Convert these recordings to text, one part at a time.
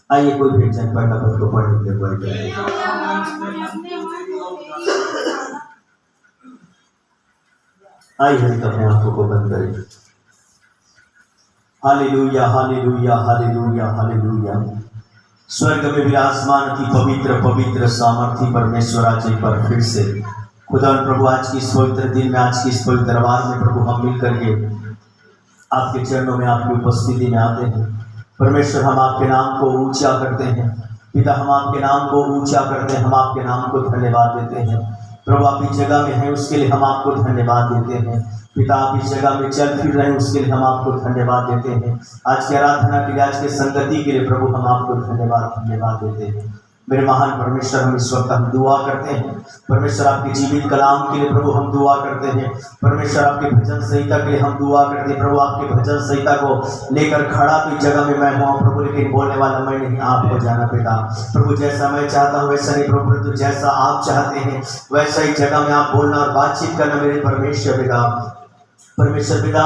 आइए कोई भी जन पढ़ना पद को पढ़ने के लिए बोलते हैं। आइए हम अपने आंखों को बंद करें। Hallelujah hallelujah hallelujah hallelujah. स्वर्ग में विराजमान की पवित्र पवित्र सामर्थी परमेश्वर आज एक बार फिर से खुदा प्रभु आज की इस पवित्र दिन में, आज की इस पवित्र वार में प्रभु हम मिल करके आपके चरणों में, आपकी उपस्थिति में आते हैं। परमेश्वर हम आपके नाम को ऊंचा करते हैं। पिता हम आपके नाम को ऊंचा करते हैं, हम आपके नाम को धन्यवाद देते हैं। प्रभु आप इस जगह में हैं उसके लिए हम आपको धन्यवाद देते हैं। पिता आप इस जगह में चल फिर रहे हैं उसके लिए हम आपको धन्यवाद देते हैं। आज की आराधना के लिए, आज की संगति के लिए प्रभु हम आपको धन्यवाद देते हैं। मेरे महान परमेश्वर हम इस वक्त हम दुआ करते हैं। परमेश्वर आपके जीवित कलाम के लिए प्रभु हम दुआ करते हैं। परमेश्वर आपके भजन संहिता के लिए हम दुआ करते हैं। प्रभु आपके भजन संहिता को लेकर खड़ा तो इस जगह में मैं हुआ प्रभु, लेकिन बोलने वाला मैं नहीं, आपको जाना पिता। प्रभु जैसा मैं चाहता हूँ वैसा नहीं प्रभु, तो जैसा आप चाहते हैं वैसा ही जगह में आप बोलना और बातचीत करना मेरे परमेश्वर पिता। परमेश्वर पिता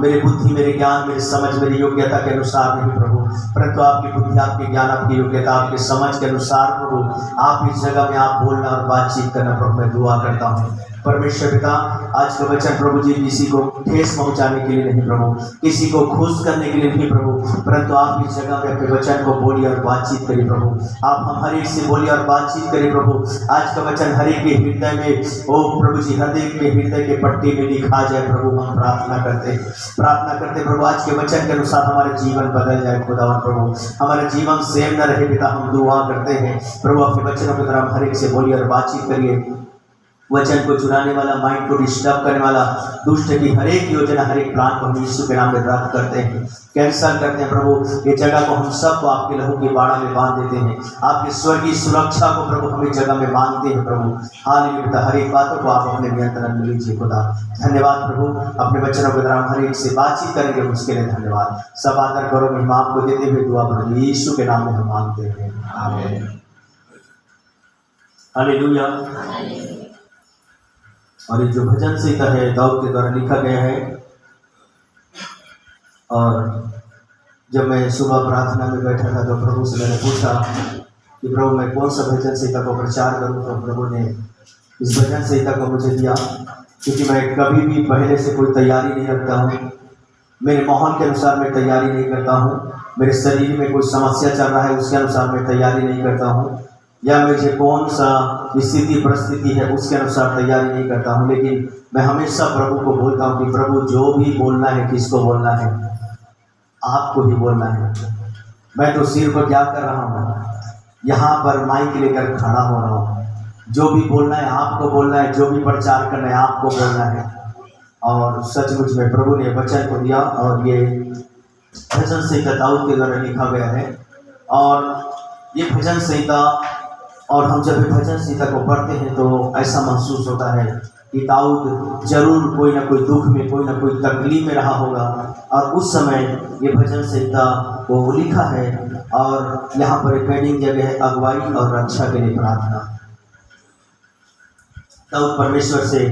मेरी बुद्धि, मेरे ज्ञान, मेरी समझ, मेरी योग्यता के अनुसार नहीं प्रभु, परंतु आपकी बुद्धि, आपके ज्ञान, आपकी योग्यता, आपके समझ के अनुसार प्रभु आप इस जगह में आप बोलना और बातचीत करना प्रभु मैं दुआ करता हूँ। परमेश्वर पिता आज का वचन प्रभु जी किसी को ठेस पहुंचाने के लिए नहीं प्रभु, किसी को खुश करने के लिए नहीं प्रभु, परंतु आप इस जगह में अपने वचन को बोलिए और बातचीत करिए प्रभु। आप हम हर एक से बोलिए और बातचीत करिए प्रभु। आज का वचन हर एक के हृदय में, ओ प्रभु जी, हृदय के पट्टी में लिखा जाए प्रभु। हम प्रार्थना करते प्रभु आज के वचन के अनुसार हमारा जीवन बदल जाए खुदा और प्रभु, हमारा जीवन सेम न रहे पिता। हम दुआ करते हैं प्रभु अपने वचनों की तरफ हर एक से बोलिए और बातचीत करिए। वचन को चुराने वाला, माइंड को डिस्टर्ब करने वाला दुष्ट की हर एक योजना, हर एक प्लान को हम यीशु के नाम में रद्द करते हैं, कैंसल करते हैं प्रभु। ये जगह को हम सबको आपके लहू की बाड़ा में बांध देते हैं। आपकी स्वर्गीय सुरक्षा को प्रभु हम इस जगह में मांगते हैं प्रभु। हालेलुया। हर एक बातों को आप अपने नियंत्रण में लीजिए खुदा। धन्यवाद प्रभु। अपने वचनों के द्वारा हर एक से बातचीत करेंगे, उसके लिए धन्यवाद। सब आदर करो महिमा आपको देते हुए दुआ प्रभु यीशु के नाम में हम मांगते हैं, आमीन। हालेलुया। और ये जो भजन संहिता है दाऊद के द्वारा लिखा गया है। और जब मैं सुबह प्रार्थना में बैठा था तो प्रभु से मैंने पूछा कि प्रभु मैं कौन सा भजन संहिता को प्रचार करूं, तो प्रभु ने इस भजन संहिता को मुझे दिया, क्योंकि मैं कभी भी पहले से कोई तैयारी नहीं रखता हूँ। मेरे माहौल के अनुसार मैं तैयारी नहीं करता हूँ। मेरे शरीर में कोई समस्या चल रहा है उसके अनुसार मैं तैयारी नहीं करता हूँ, या मुझे कौन सा स्थिति परिस्थिति है उसके अनुसार तैयारी नहीं करता हूँ। लेकिन मैं हमेशा प्रभु को बोलता हूँ कि प्रभु जो भी बोलना है, किसको बोलना है, आपको ही बोलना है। मैं तो सिर पर क्या कर रहा हूँ, यहाँ पर माइक लेकर खड़ा हो रहा हूँ। जो भी बोलना है आपको बोलना है, जो भी प्रचार करना है आपको बोलना है। और सचमुच में प्रभु ने वचन को दिया और ये भजन संहिता दाऊद के द्वारा लिखा गया है। और ये भजन संहिता, और हम जब भजन संहिता को पढ़ते हैं तो ऐसा महसूस होता है कि दाऊद जरूर कोई ना कोई दुख में, कोई ना कोई तकलीफ में रहा होगा, और उस समय ये भजन संहिता को लिखा है। और यहाँ पर एक हेडिंग जगह है, अगुवाई और रक्षा के लिए प्रार्थना। दाऊद परमेश्वर से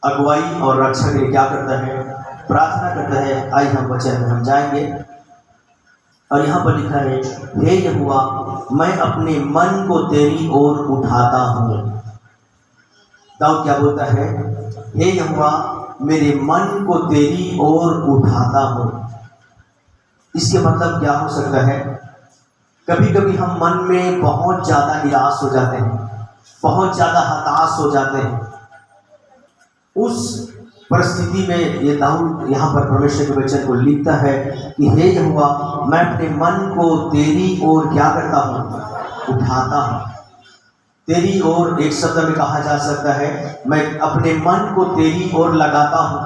अगुवाई और रक्षा के लिए क्या करता है, प्रार्थना करता है। आइए हम वचन में हम जाएंगे। और यहाँ पर लिखा है, हे यहोवा मैं अपने मन को तेरी ओर उठाता हूँ। दाऊद क्या बोलता है, हे यहोवा मेरे मन को तेरी ओर उठाता हूँ। इसके मतलब क्या हो सकता है, कभी कभी हम मन में बहुत ज़्यादा निराश हो जाते हैं, बहुत ज़्यादा हताश हो जाते हैं। उस परिस्थिति में ये दाऊद यहाँ पर परमेश्वर के वचन को लिखता है कि हे यहोवा मैं अपने मन को तेरी ओर क्या करता हूँ, उठाता हूँ। तेरी ओर एक शब्द में कहा जा सकता है, मैं अपने मन को तेरी ओर लगाता हूँ।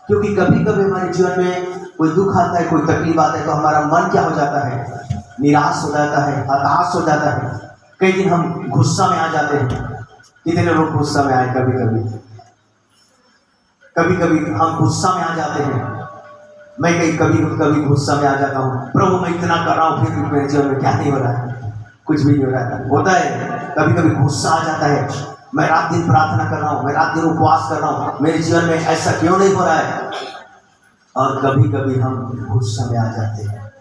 क्योंकि कभी कभी हमारे जीवन में कोई दुख आता है, कोई तकलीफ आता है, तो हमारा मन क्या हो जाता है, निराश हो जाता है, हताश हो जाता है। कई दिन हम गुस्सा में आ जाते हैं। कितने लोग गुस्सा में आए, कभी कभी हम गुस्सा में आ जाते हैं। मैं कभी गुस्सा में आ जाता हूँ, प्रभु मैं इतना कर रहा हूँ फिर भी मेरे जीवन में क्या नहीं हो रहा है, कुछ भी नहीं हो रहा है। होता है कभी कभी गुस्सा आ जाता है, मैं रात दिन प्रार्थना कर रहा हूँ, मैं रात दिन उपवास कर रहा हूँ, मेरे जीवन में ऐसा क्यों नहीं हो रहा है। और कभी कभी हम गुस्सा में आ जाते हैं,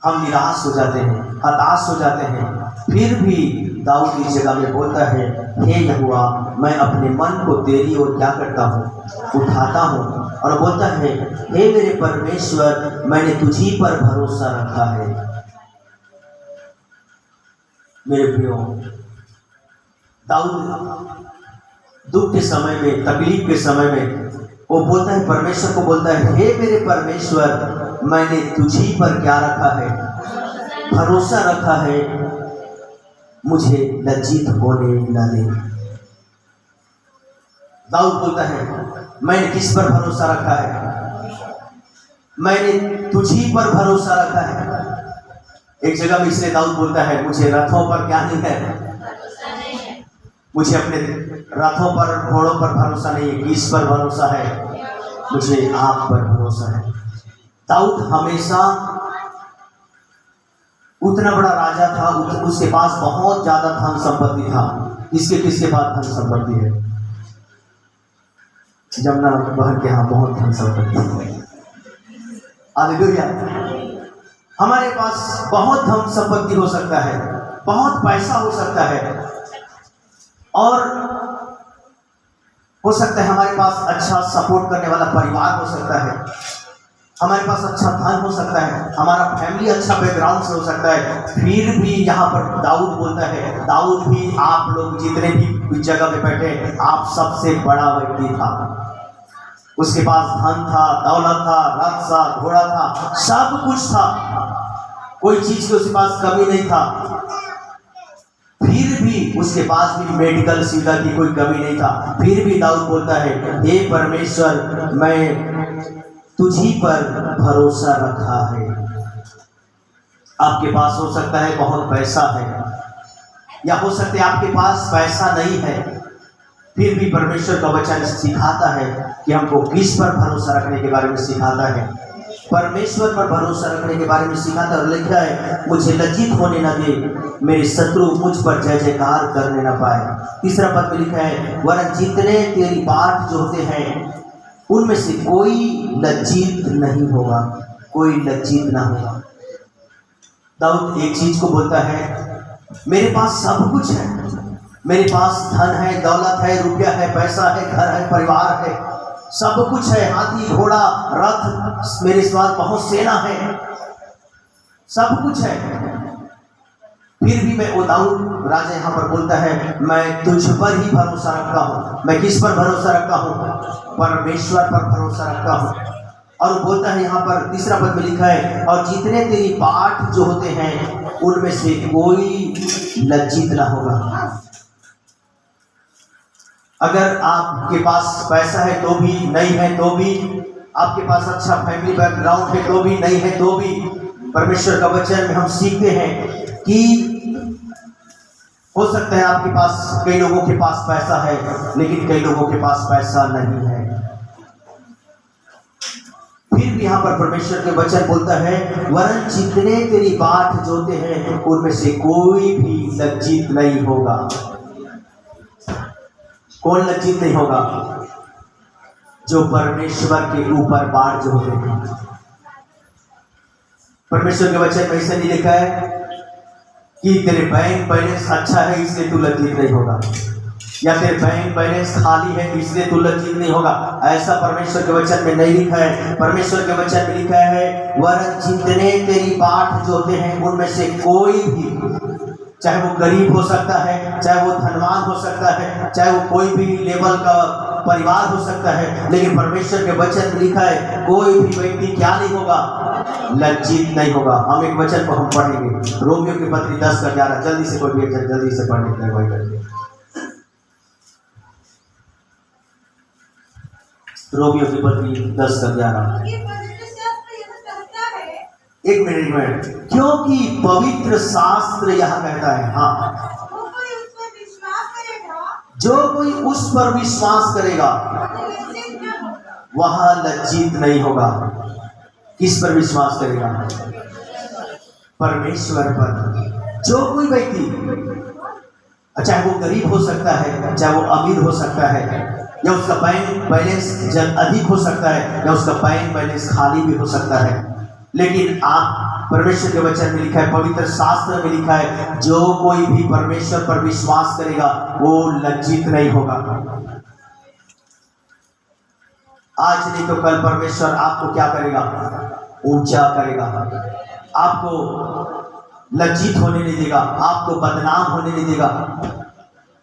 हम निराश हो जाते हैं, हताश हो जाते हैं। फिर भी दाऊद इस जगह में बोलता है, हे यहोवा, मैं अपने मन को तेरी ओर क्या करता हूँ, उठाता हूँ। और बोलता है, हे मेरे परमेश्वर, मैंने तुझी पर भरोसा रखा है। मेरे प्रियो, दाऊद दुख के समय में, तकलीफ के समय में वो बोलता है, परमेश्वर को बोलता है, हे मेरे परमेश्वर, मैंने तुझी पर क्या रखा है, भरोसा रखा है, मुझे लज्जित होने न दे। दाऊद बोलता है, मैंने किस पर भरोसा रखा है, मैंने तुझी पर भरोसा रखा है। एक जगह में इसलिए दाऊद बोलता है, मुझे रथों पर क्या नहीं है, मुझे अपने रथों पर, घोड़ों पर भरोसा नहीं है, किस पर भरोसा है, मुझे आप पर भरोसा है। दाऊद हमेशा उतना बड़ा राजा था, उसके पास बहुत ज्यादा धन संपत्ति था। किसके किसके पास धन संपत्ति है? जमुना बहन के यहाँ बहुत धन संपत्ति है। हालेलुया। हमारे पास बहुत धन संपत्ति हो सकता है, बहुत पैसा हो सकता है, और हो सकता है हमारे पास अच्छा सपोर्ट करने वाला परिवार हो सकता है, हमारे पास अच्छा धन हो सकता है, हमारा फैमिली अच्छा बैकग्राउंड से हो सकता है। फिर भी यहाँ पर दाऊद बोलता है, दाऊद भी, आप लोग जितने भी इस जगह पे बैठे, आप सबसे बड़ा व्यक्ति था। उसके पास धन था, दौलत था, रथ था, घोड़ा था, सब कुछ था, कोई चीज की उसके पास कमी नहीं था। फिर भी उसके पास भी मेडिकल सुविधा की कोई कमी नहीं था। फिर भी दाऊद बोलता है, हे परमेश्वर, मैं तुझी पर भरोसा रखा है। आपके पास हो सकता है बहुत पैसा है, या हो सकता है आपके पास पैसा नहीं है, फिर भी परमेश्वर का वचन सिखाता है कि हमको किस पर भरोसा रखने के बारे में सिखाता है। परमेश्वर पर भरोसा रखने के बारे में सिखाता है। लिखा है, मुझे लज्जित होने न दे, मेरे शत्रु मुझ पर जय जयकार करने न पाए। तीसरा पद में लिखा है, वरन जितने तेरी बाट जोहते हैं उनमें से कोई लज्जित नहीं होगा, कोई लज्जित ना होगा। दाऊद एक चीज को बोलता है, मेरे पास सब कुछ है, मेरे पास धन है, दौलत है, रुपया है, पैसा है, घर है, परिवार है, सब कुछ है, हाथी घोड़ा रथ, मेरे पास बहुत सेना है, सब कुछ है। फिर भी मैं, वो दाऊद राजा यहाँ पर बोलता है, मैं तुझ पर ही भरोसा रखता हूँ। मैं किस पर भरोसा रखता हूँ? परमेश्वर पर भरोसा रखता हूँ। और बोलता है यहाँ पर तीसरा पद में लिखा है, और जितने तेरी बाट जो होते हैं उनमें से कोई लज्जित ना होगा। अगर आपके पास पैसा है तो भी, नहीं है तो भी, आपके पास अच्छा फैमिली बैकग्राउंड है तो भी, नहीं है तो भी, परमेश्वर का वचन में हम सीखते हैं कि हो सकता है आपके पास, कई लोगों के पास पैसा है लेकिन कई लोगों के पास पैसा नहीं है। फिर भी यहाँ पर परमेश्वर के वचन बोलता है, वरन जितने तेरी बाट जोते हैं उनमें से कोई भी लज्जित नहीं होगा। कौन लज्जित नहीं होगा? जो परमेश्वर के ऊपर बाट जोते हैं। परमेश्वर के वचन में ऐसे नहीं लिखा है कि तेरे बैंक बैलेंस अच्छा है इसलिए तू लज्जित नहीं होगा, या तेरे बैंक बैलेंस खाली है इसलिए तू लज्जित नहीं होगा। ऐसा परमेश्वर के वचन में नहीं लिखा है। परमेश्वर के वचन में लिखा है, वरन जितने तेरी बाट जोते हैं उनमें से कोई भी, चाहे वो गरीब हो सकता है, चाहे वो धनवान हो सकता है, चाहे वो कोई भी लेवल का परिवार हो सकता है, लेकिन परमेश्वर के वचन में लिखा है, कोई भी व्यक्ति क्या नहीं होगा? लज्जित नहीं होगा। हम एक वचन को हम पढ़ेंगे, रोमियो की पत्री 10:11। जल्दी से कोई भी जल्दी से पढ़ लेते हैं। रोमियो की पत्री 10:11। एक मिनट, क्योंकि पवित्र शास्त्र यह कहता है, हाँ, जो कोई उस पर विश्वास करेगा वह लज्जित नहीं होगा। किस पर विश्वास करेगा? परमेश्वर पर। जो कोई व्यक्ति, चाहे वो गरीब हो सकता है, चाहे वो अमीर हो सकता है, या उसका बैंक बैलेंस अधिक हो सकता है, या उसका बैंक बैलेंस खाली भी हो सकता है, लेकिन आप परमेश्वर के वचन में लिखा है, पवित्र शास्त्र में लिखा है, जो कोई भी परमेश्वर पर विश्वास करेगा वो लज्जित नहीं होगा। आज नहीं तो कल परमेश्वर आपको क्या करेगा? ऊंचा करेगा, आपको लज्जित होने नहीं देगा, आपको बदनाम होने नहीं देगा।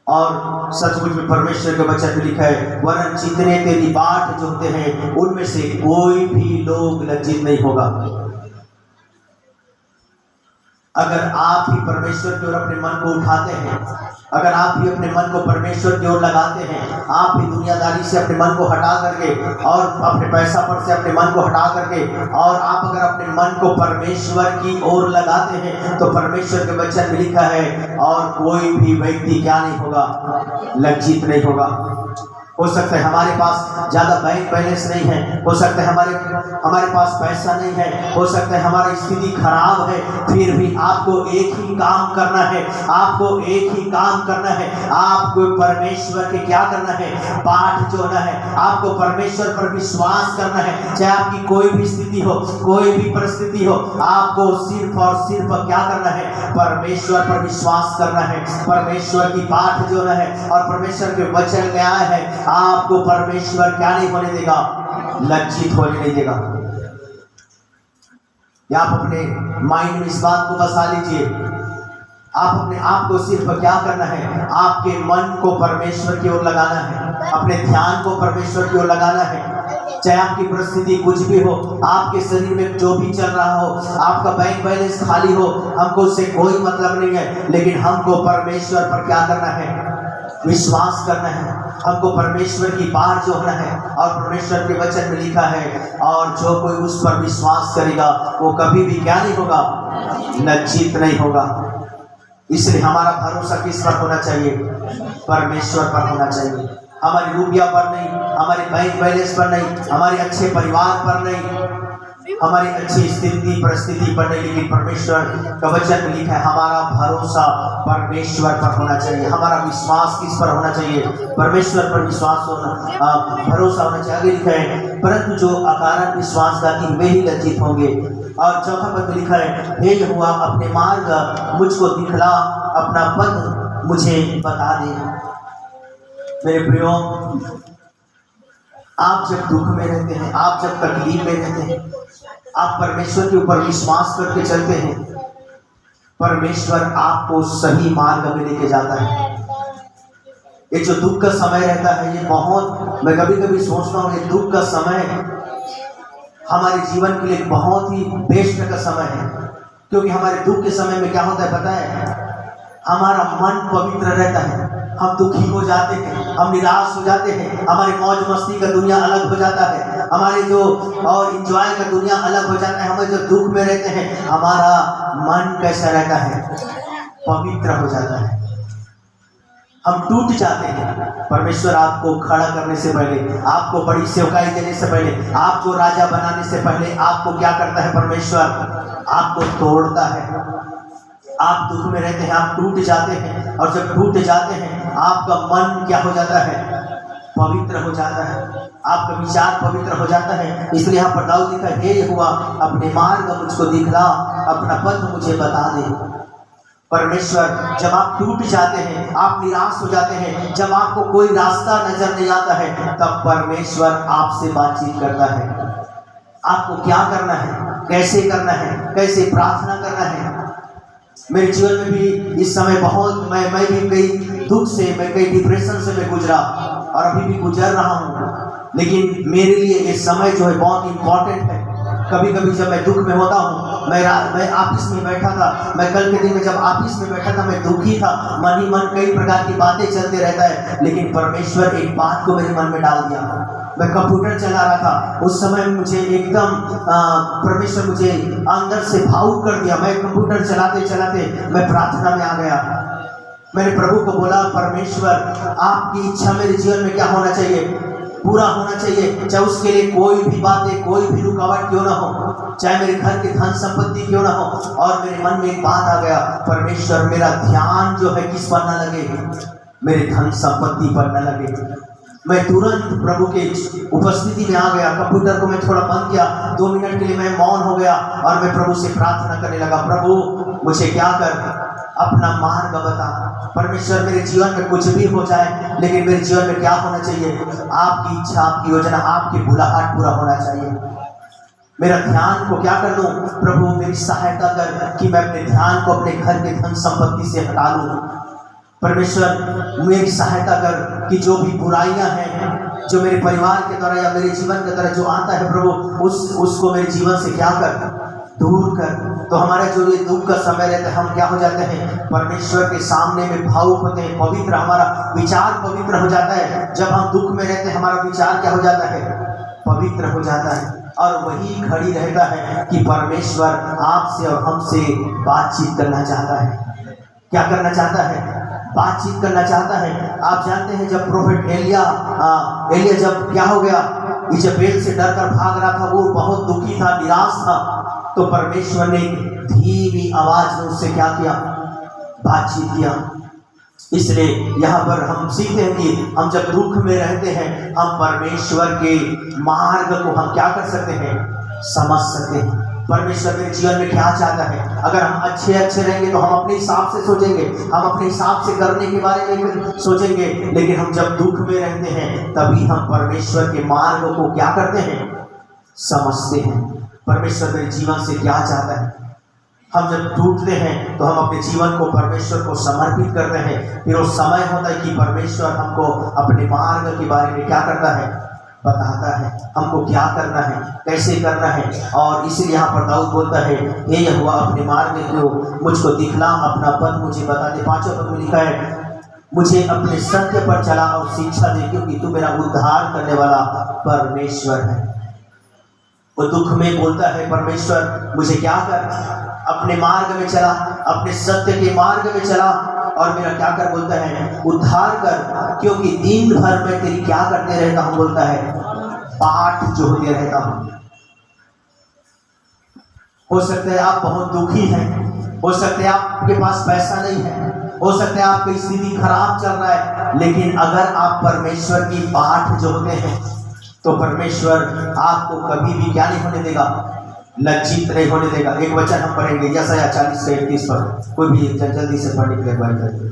और सचमुच में परमेश्वर के वचन में लिखा है, वरन जितने तेरी बाट जो होते हैं उनमें से कोई भी लोग लज्जित नहीं होगा। अगर आप भी परमेश्वर की ओर अपने मन को उठाते हैं, अगर आप भी अपने मन को परमेश्वर की ओर लगाते हैं, आप भी दुनियादारी से अपने मन को हटा करके और अपने पैसा पर से अपने मन को हटा करके और आप अगर अपने मन को परमेश्वर की ओर लगाते हैं तो परमेश्वर के वचन में लिखा है, और कोई भी व्यक्ति क्या नहीं होगा? लज्जित नहीं होगा। हो सकता है हमारे पास ज़्यादा बैंक बैलेंस नहीं है, हो सकता है हमारे पास पैसा नहीं है, हो सकता है हमारी स्थिति खराब है, फिर भी आपको एक ही काम करना है, आपको एक ही काम करना है, आपको परमेश्वर के क्या करना है? पाठ जोड़ना है, आपको परमेश्वर पर विश्वास करना है। चाहे आपकी कोई भी स्थिति हो, कोई भी परिस्थिति हो, आपको सिर्फ और सिर्फ क्या करना है? परमेश्वर पर विश्वास करना है, परमेश्वर की पाठ जोड़ना है। और परमेश्वर के वचन में आया है, आपको परमेश्वर क्या नहीं होने देगा? लज्जित होने नहीं देगा। या आप अपने माइंड में इस बात को बसा लीजिए, आप अपने आप को सिर्फ क्या करना है? आपके मन को परमेश्वर की ओर लगाना है, अपने ध्यान को परमेश्वर की ओर लगाना है। चाहे आपकी परिस्थिति कुछ भी हो, आपके शरीर में जो भी चल रहा हो, आपका बैंक बैलेंस खाली हो, हमको उससे कोई मतलब नहीं है, लेकिन हमको परमेश्वर पर क्या करना है? विश्वास करना है। हमको परमेश्वर की बात जो होना है। और परमेश्वर के वचन में लिखा है, और जो कोई उस पर विश्वास करेगा वो कभी भी क्या नहीं होगा? लज्जित नहीं होगा। इसलिए हमारा भरोसा किस पर होना चाहिए? परमेश्वर पर होना चाहिए। हमारी रुपया पर नहीं, हमारे बैंक बैलेंस पर नहीं, हमारे अच्छे परिवार पर नहीं, हमारी अच्छी स्थिति परिस्थिति पर नहीं, लेकिन परमेश्वर का वचन में लिखा है, हमारा भरोसा परमेश्वर पर होना चाहिए। हमारा विश्वास किस पर होना चाहिए? परमेश्वर पर विश्वास होना, भरोसा होना चाहिए। आगे लिखा है, परंतु जो अकारण विश्वासघाती वे ही लज्जित होंगे। और चौथा पद में लिखा है, हे यहोवा अपने मार्ग मुझको दिखला, अपना पद मुझे बता दे। मेरे प्रियो, आप जब दुख में रहते हैं, आप जब तकलीफ में रहते हैं, आप परमेश्वर के ऊपर विश्वास करके चलते हैं, परमेश्वर आपको सही मार्ग में लेके जाता है। ये जो दुख का समय रहता है, ये बहुत, मैं कभी कभी सोचता हूँ, ये दुख का समय हमारे जीवन के लिए बहुत ही बेस्ट का समय है। क्योंकि हमारे दुख के समय में क्या होता है पता है? हमारा मन पवित्र रहता है, हम दुखी हो जाते हैं, हम निराश हो जाते हैं, हमारी मौज मस्ती का दुनिया अलग हो जाता है, हमारे जो और इंजॉय का दुनिया अलग हो जाता है। हमें जो दुख में रहते हैं, हमारा मन कैसा रहता है? पवित्र हो जाता है, हम टूट जाते हैं। परमेश्वर आपको खड़ा करने से पहले, आपको बड़ी सेवकाई देने से पहले, आपको राजा बनाने से पहले आपको क्या करता है? परमेश्वर आपको तोड़ता है। आप दुख में रहते हैं, आप टूट जाते हैं, और जब टूट जाते हैं आपका मन क्या हो जाता है? पवित्र हो जाता है, आपका विचार पवित्र हो जाता है। इसलिए यहाँ पर दाऊद लिखा, हे यहोवा अपने मार्ग मुझको दिखला, अपना पथ मुझे बता दे। परमेश्वर, जब आप टूट जाते हैं, आप निराश हो जाते हैं, जब आपको कोई रास्ता नजर नहीं आता है, तब परमेश्वर आपसे बातचीत करता है। आपको क्या करना है, कैसे करना है, कैसे प्रार्थना करना है। मेरे जीवन में भी इस समय बहुत मैं भी कई दुख से, मैं कई डिप्रेशन से मैं गुजरा और अभी भी गुजर रहा हूँ। लेकिन मेरे लिए ये समय जो है बहुत इम्पोर्टेंट है। कभी कभी जब मैं दुख में होता हूँ, मैं ऑफिस में बैठा था, मैं कल के दिन में जब ऑफिस में बैठा था, मैं दुखी था, मन ही मन कई प्रकार की बातें चलते रहता है, लेकिन परमेश्वर एक बात को मेरे मन में डाल दिया। मैं कंप्यूटर चला रहा था, उस समय मुझे एकदम परमेश्वर मुझे अंदर से भावुक कर दिया। मैं कंप्यूटर चलाते चलाते मैं प्रार्थना में आ गया। मैंने प्रभु को बोला, परमेश्वर आपकी इच्छा मेरे जीवन में क्या होना चाहिए? पूरा होना चाहिए, चाहे उसके लिए कोई भी बातें, कोई भी रुकावट क्यों ना हो, चाहे मेरे घर की धन संपत्ति क्यों ना हो। और मेरे मन में एक बात आ गया, परमेश्वर मेरा ध्यान जो है किस पर न लगे? मेरे धन संपत्ति पर न लगे। मैं तुरंत प्रभु के उपस्थिति में आ गया। कंप्यूटर को मैं थोड़ा बंद किया, 2 मिनट के लिए मैं मौन हो गया और मैं प्रभु से प्रार्थना करने लगा, प्रभु मुझे क्या कर, अपना मार्ग बता। परमेश्वर मेरे जीवन में कुछ भी हो जाए, लेकिन मेरे जीवन में क्या होना चाहिए, आपकी इच्छा, आपकी योजना, आपकी बुलाहट पूरा होना चाहिए। मेरा ध्यान को क्या कर लूं, प्रभु मेरी सहायता कर कि मैं अपने ध्यान को अपने घर के धन संपत्ति से हटा लूं। परमेश्वर मेरी सहायता कर कि जो भी बुराइयां हैं जो मेरे परिवार के द्वारा या मेरे जीवन के द्वारा जो आता है प्रभु, उसको मेरे जीवन से क्या कर, दूर कर। तो हमारा जो ये दुख का समय रहता है, हम क्या हो जाते हैं, परमेश्वर के सामने में भावुक होते हैं, पवित्र, हमारा विचार पवित्र हो जाता है। जब हम दुख में रहते हैं हमारा विचार क्या हो जाता है, पवित्र हो जाता है। और वही घड़ी रहता है कि परमेश्वर आपसे और हमसे बातचीत करना चाहता है। क्या करना चाहता है, बातचीत करना चाहता है। आप जानते हैं जब प्रोफेट एलिया जब क्या हो गया, इजबेल से डर कर भाग रहा था, वो बहुत दुखी था, निराश था, तो परमेश्वर ने धीमी आवाज में उससे क्या किया, बातचीत किया। इसलिए यहाँ पर हम सीखते हैं कि हम जब दुख में रहते हैं, हम परमेश्वर के मार्ग को हम क्या कर सकते हैं, समझ सकते हैं। परमेश्वर मेरे जीवन में क्या चाहता है। अगर हम अच्छे रहेंगे तो हम अपने हिसाब से सोचेंगे, हम अपने हिसाब से करने के बारे में सोचेंगे, लेकिन हम जब दुख में रहते हैं तभी हम परमेश्वर के मार्ग को क्या करते हैं, समझते हैं। परमेश्वर मेरे जीवन से क्या चाहता है। हम जब टूटते हैं तो हम अपने जीवन को परमेश्वर को समर्पित करते हैं। फिर वो समय होता है कि परमेश्वर हमको अपने मार्ग के बारे में क्या करता है, बताता है, हमको क्या करना है, कैसे करना है। और इसीलिए यहाँ पर दाऊद बोलता है, हे यहोवा अपने मार्ग को मुझको दिखला, अपना पद मुझे बता दे। 5वें पद में लिखा है, मुझे अपने सत्य पर चला और शिक्षा दे, क्योंकि तू मेरा उद्धार करने वाला परमेश्वर है। वो दुख में बोलता है, परमेश्वर मुझे क्या कर, अपने मार्ग में चला, अपने सत्य के मार्ग में चला और मेरा क्या कर, बोलता है उद्धार कर, क्योंकि दिन भर में तेरी क्या करते रहता हूं, बोलता है पाठ जो होते रहता हूं। हो सकता है आप बहुत दुखी हैं, हो सकता है आपके पास पैसा नहीं है, हो सकता है आपकी स्थिति खराब चल रहा है, लेकिन अगर आप परमेश्वर की पाठ जो होते हैं तो परमेश्वर आपको कभी भी क्या नहीं होने देगा, लज्जित नहीं होने देगा। एक वचन हम पढ़ेंगे, यशायाह 40 से 31 पर, कोई भी जल्दी से पढ़ने के लिए बात करें।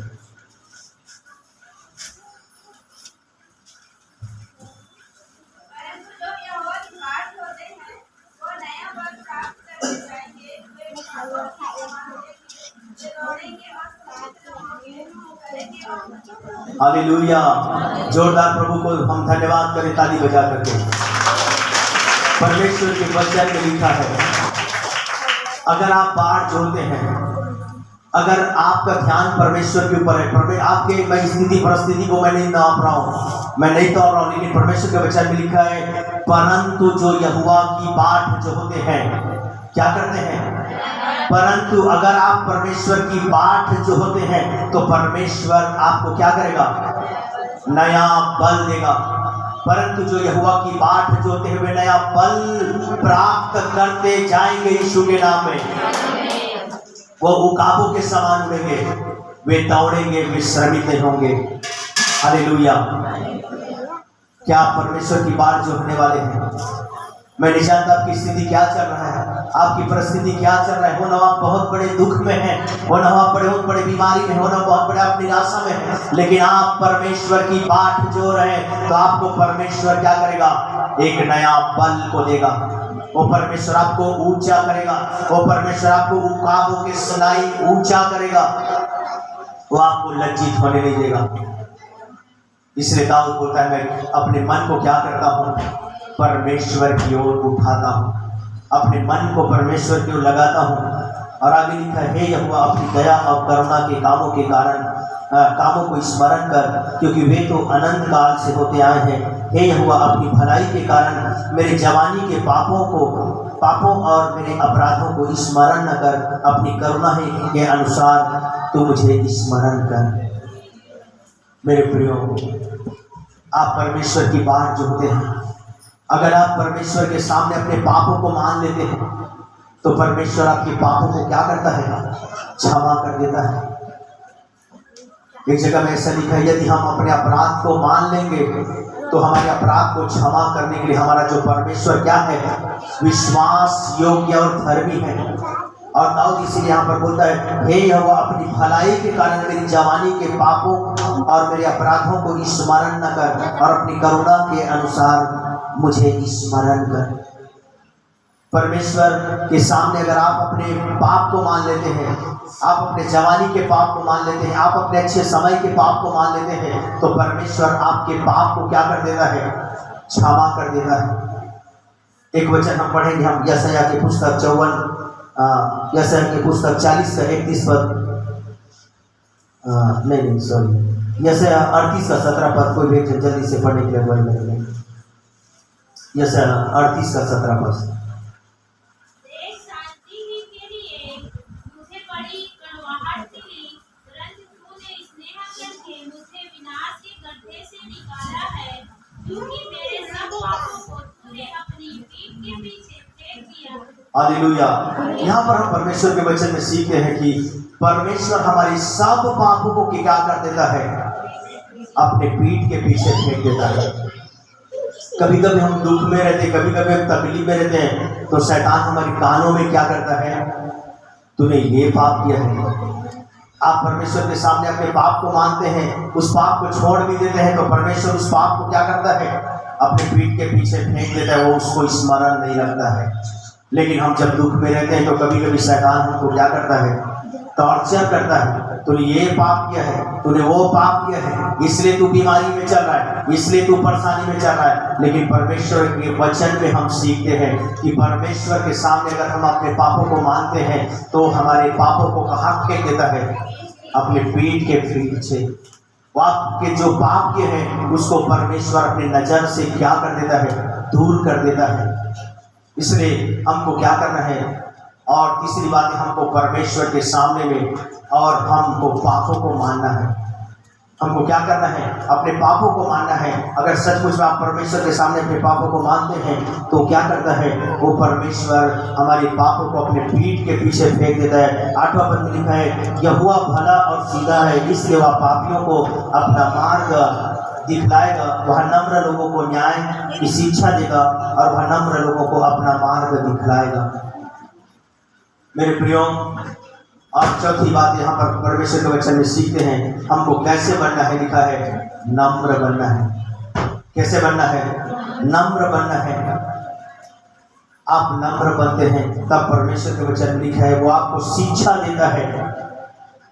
हालेलुया, जोरदार प्रभु को हम धन्यवाद करें ताली बजा करके। परमेश्वर के वचन में लिखा है, अगर आप बाढ़ जोड़ते हैं, अगर आपका ध्यान परमेश्वर के ऊपर है, आपके मैं स्थिति परिस्थिति को मैं नहीं नाप रहा हूँ, मैं नहीं तोड़ रहा हूँ, लेकिन परमेश्वर के वचन में लिखा है, परंतु जो यहोवा की बाट जो होते हैं क्या करते हैं, परंतु अगर आप परमेश्वर की बाट जो होते हैं तो परमेश्वर आपको क्या करेगा, नया बल देगा। परंतु जो यहोवा की बाट जोते हुए नया बल प्राप्त करते जाएंगे यीशु के नाम में। वो उकाबों के समान उड़ेंगे, वे दौड़ेंगे, विश्रामित नहीं होंगे। हालेलुया। क्या परमेश्वर की बाट जो होने वाले हैं। मैं नहीं जानता आपकी स्थिति क्या चल रहा है, आपकी परिस्थिति क्या चल रहा है। हो ना आप बहुत बड़े दुख में हैं, हो ना आप बहुत बड़े बीमारी में, हो ना बहुत बड़े आप निराशा में हैं, लेकिन आप परमेश्वर की बाट जो रहे तो आपको परमेश्वर क्या करेगा, एक नया बल को देगा। वो परमेश्वर आपको ऊंचा करेगा, वो परमेश्वर आपको उकाबों के सुनाई ऊंचा करेगा, वो आपको लज्जित होने नहीं देगा। इसलिए दाऊद बोलता है, मैं अपने मन को क्या करता हूँ, परमेश्वर की ओर उठाता हूँ, अपने मन को परमेश्वर की ओर लगाता हूँ। और आगे लिखा है, हे यहोवा अपनी दया और करुणा के कामों के कारण कामों को स्मरण कर, क्योंकि वे तो अनंत काल से होते आए हैं। हे यहोवा अपनी भलाई के कारण मेरे जवानी के पापों और मेरे अपराधों को स्मरण न कर, अपनी करुणा के अनुसार तू मुझे स्मरण कर। मेरे प्रियो, आप परमेश्वर की बात जो होते हैं, अगर आप परमेश्वर के सामने अपने पापों को मान लेते हैं तो परमेश्वर आपके पापों को क्या करता है, क्षमा कर देता है। एक जगह में ऐसा लिखा है, यदि हम अपने अपराध को मान लेंगे तो हमारे अपराध को क्षमा करने के लिए हमारा जो परमेश्वर क्या है, विश्वास योग्य और धर्मी है। और दाऊद इसीलिए यहाँ पर बोलता है, हे यहोवा अपनी भलाई के कारण मेरी जवानी के पापों और मेरे अपराधों को स्मरण न कर, और अपनी करुणा के अनुसार मुझे स्मरण कर। परमेश्वर के सामने अगर आप अपने पाप को मान लेते हैं, आप अपने जवानी के पाप को मान लेते हैं, आप अपने अच्छे समय के पाप को मान लेते हैं, तो परमेश्वर आपके पाप को क्या कर देता है, क्षमा कर देता है। एक वचन हम पढ़ेंगे, हम यशायाह की पुस्तक 54 की पुस्तक 40 का 31 पद, नहीं सॉरी, यशायाह 38 का 17 पद, कोई भी जल्दी से पढ़ने के लिए अगुवाई करेंगे। यशायाह 38 का 17 पद। हालेलुया। यहाँ पर हम परमेश्वर के वचन में सीखते हैं कि परमेश्वर हमारी सब पापों को क्या कर देता है, अपने पीठ के पीछे फेंक देता है। कभी कभी हम दुख में रहते हैं, कभी कभी हम तकलीफ में रहते हैं, तो शैतान हमारे कानों में क्या करता है, तूने ये पाप किया है। आप परमेश्वर के सामने अपने पाप को मानते हैं, उस पाप को छोड़ भी देते हैं, तो परमेश्वर उस पाप को क्या करता है, अपने पीठ के पीछे फेंक देता है, वो उसको स्मरण नहीं रखता है। लेकिन हम जब दुख में रहते हैं तो कभी कभी शैतान हमको क्या करता है, टॉर्चर करता है, तूने ये पाप किया है, तूने वो पाप किया है, इसलिए तू बीमारी में चल रहा है, इसलिए तू परेशानी में चल रहा है। लेकिन परमेश्वर के वचन में हम सीखते हैं कि परमेश्वर के सामने अगर हम अपने पापों को मानते हैं तो हमारे पापों को कहाँ फेंक देता है, अपने पीठ के पीछे। आपके जो पाप किए हैं उसको परमेश्वर अपनी नजर से क्या कर देता है, दूर कर देता है। इसलिए हमको क्या करना है, और तीसरी बात है, हमको परमेश्वर के सामने में और हमको पापों को मानना है। हमको क्या करना है, अपने पापों को मानना है। अगर सचमुच में आप परमेश्वर के सामने अपने पापों को मानते हैं तो क्या करता है, वो परमेश्वर हमारे पापों को अपने पीठ के पीछे फेंक देता है। 8वां पद में लिखा है, यहोवा भला और सीधा है, इसलिए वह पापियों को अपना मार्ग दिखलाएगा। वह नम्र लोगों को न्याय की शिक्षा देगा और वह नम्र लोगों को अपना मार्ग दिखलाएगा। मेरे प्रियो, और चौथी बात यहाँ पर परमेश्वर के वचन में सीखते हैं, हमको कैसे बनना है। लिखा है नम्र बनना है। कैसे बनना है, नम्र बनना है। आप नम्र बनते हैं तब परमेश्वर के वचन में लिखा है वो आपको शिक्षा देता है।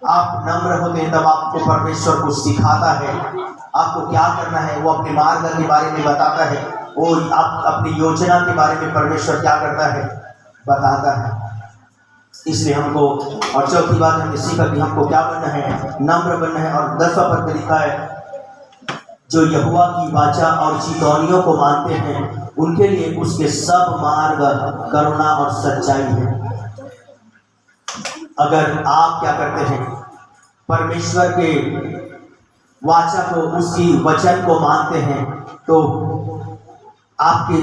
आप नम्र होते हैं तब आपको परमेश्वर को सिखाता है, आपको क्या करना है, वो अपने मार्ग के बारे में बताता है, वो आप अपनी योजना के बारे में परमेश्वर क्या करता है, बताता है। इसलिए हमको, और चौथी बात हमने सीखा कि हमको क्या बनना है, नम्र बनना है। और 10वां पद में लिखा है, जो यहोवा की वाचा और चितौनियों को मानते हैं उनके लिए उसके सब मार्ग करुणा और सच्चाई है। अगर आप क्या करते हैं, परमेश्वर के वाचा को, उसकी वचन को मानते हैं, तो आपके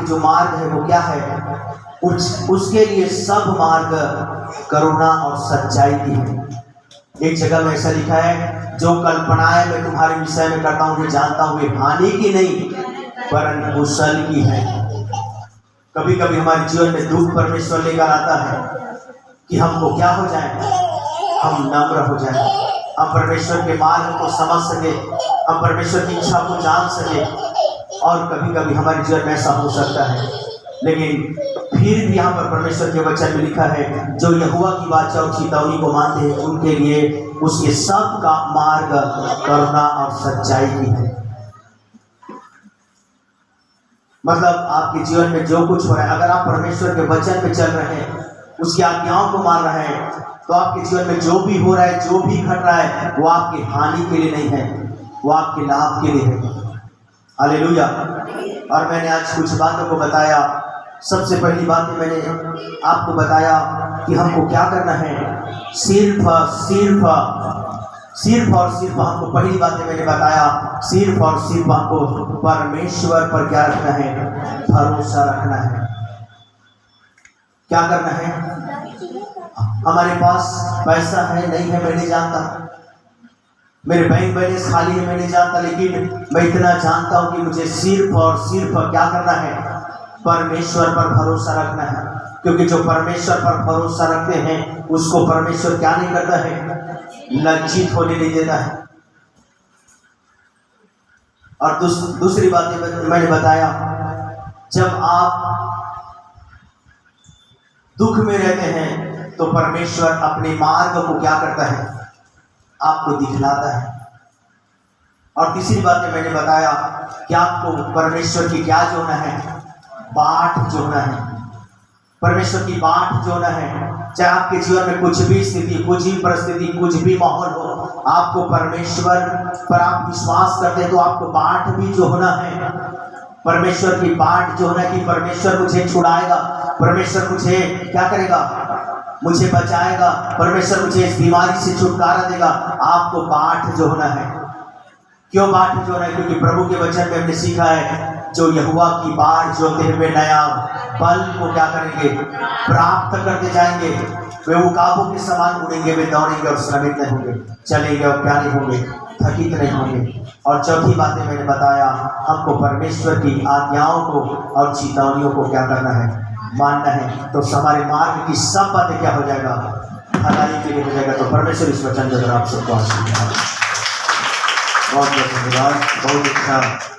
जो मार्ग है वो क्या है, उसके लिए सब मार्ग करुणा और सच्चाई की है। एक जगह में ऐसा लिखा है, जो कल्पनाएं मैं तुम्हारे विषय में करता हूँ ये जानता हूँ, ये हानि की नहीं परंतु कुशल की है। कभी कभी हमारे जीवन में दुख परमेश्वर लेकर आता है कि हमको क्या हो जाए, हम नम्र हो जाए, हम परमेश्वर के मार्ग को समझ सके, हम परमेश्वर की इच्छा को जान सके। और कभी कभी हमारे जीवन में ऐसा हो सकता है, लेकिन फिर भी यहाँ पर परमेश्वर के वचन में लिखा है, जो यहोवा की वाचा और चेतावनी को मानते हैं उनके लिए उसके सब का मार्ग करुणा और सच्चाई की है। मतलब आपके जीवन में जो कुछ हो रहा है, अगर आप परमेश्वर के वचन पे चल रहे हैं, उसकी आज्ञाओं को मान रहे हैं, तो आपके जीवन में जो भी हो रहा है, जो भी घट रहा है, वो आपकी हानि के लिए नहीं है, वो आपके लाभ के लिए है। हालेलुया। और मैंने आज कुछ बातों को बताया। सबसे पहली बात मैंने आपको बताया कि हमको क्या करना है, सिर्फ और सिर्फ हमको, पहली बात मैंने बताया, सिर्फ और सिर्फ हमको परमेश्वर पर क्या रखना है, भरोसा रखना है। क्या करना है, हमारे पास पैसा है नहीं है मैं नहीं जानता, मेरे बैंक बैलेंस खाली है मैं नहीं जानता, लेकिन मैं इतना जानता हूं कि मुझे सिर्फ और सिर्फ क्या करना है, परमेश्वर पर भरोसा रखना है। क्योंकि जो परमेश्वर पर भरोसा रखते हैं उसको परमेश्वर क्या नहीं करता है, लज्जित होने नहीं देता है। और दूसरी बात मैंने बताया, जब आप दुख में रहते हैं तो परमेश्वर अपने मार्ग को क्या करता है, आपको दिखलाता है। और तीसरी बात में मैंने बताया कि आपको परमेश्वर की क्या जोना है, बाट जोना है। परमेश्वर की बाट जोना है। चाहे आपके जीवन में कुछ भी स्थिति, कुछ भी परिस्थिति, कुछ भी माहौल हो, आपको परमेश्वर पर आप विश्वास करते हैं तो आपको बाट भी जोना है। परमेश्वर की बाट जो है कि परमेश्वर मुझे छुड़ाएगा, परमेश्वर मुझे क्या करेगा, मुझे बचाएगा, परमेश्वर मुझे इस बीमारी से छुटकारा देगा। आपको बाट जोना है। क्यों बाट जोना है? क्योंकि प्रभु के वचन में हमने सीखा है, जो यहोवा की बाट जोते हुए नया बल को क्या करेंगे, प्राप्त करते जाएंगे। वे उकाबों के समान उड़ेंगे, वे दौड़ेंगे और श्रमित नहीं होंगे, चलेंगे और क्या नहीं होंगे, थकित नहीं होंगे। और चौथी बातें मैंने बताया, हमको परमेश्वर की आज्ञाओं को और चेतावनियों को क्या करना है, मानना है। तो हमारे मार्ग की सब बातें क्या हो जाएगा, भलाई के लिए हो जाएगा। तो परमेश्वर इस वचन के द्वारा आप सबको आशीर्वाद। बहुत बहुत धन्यवाद। बहुत अच्छा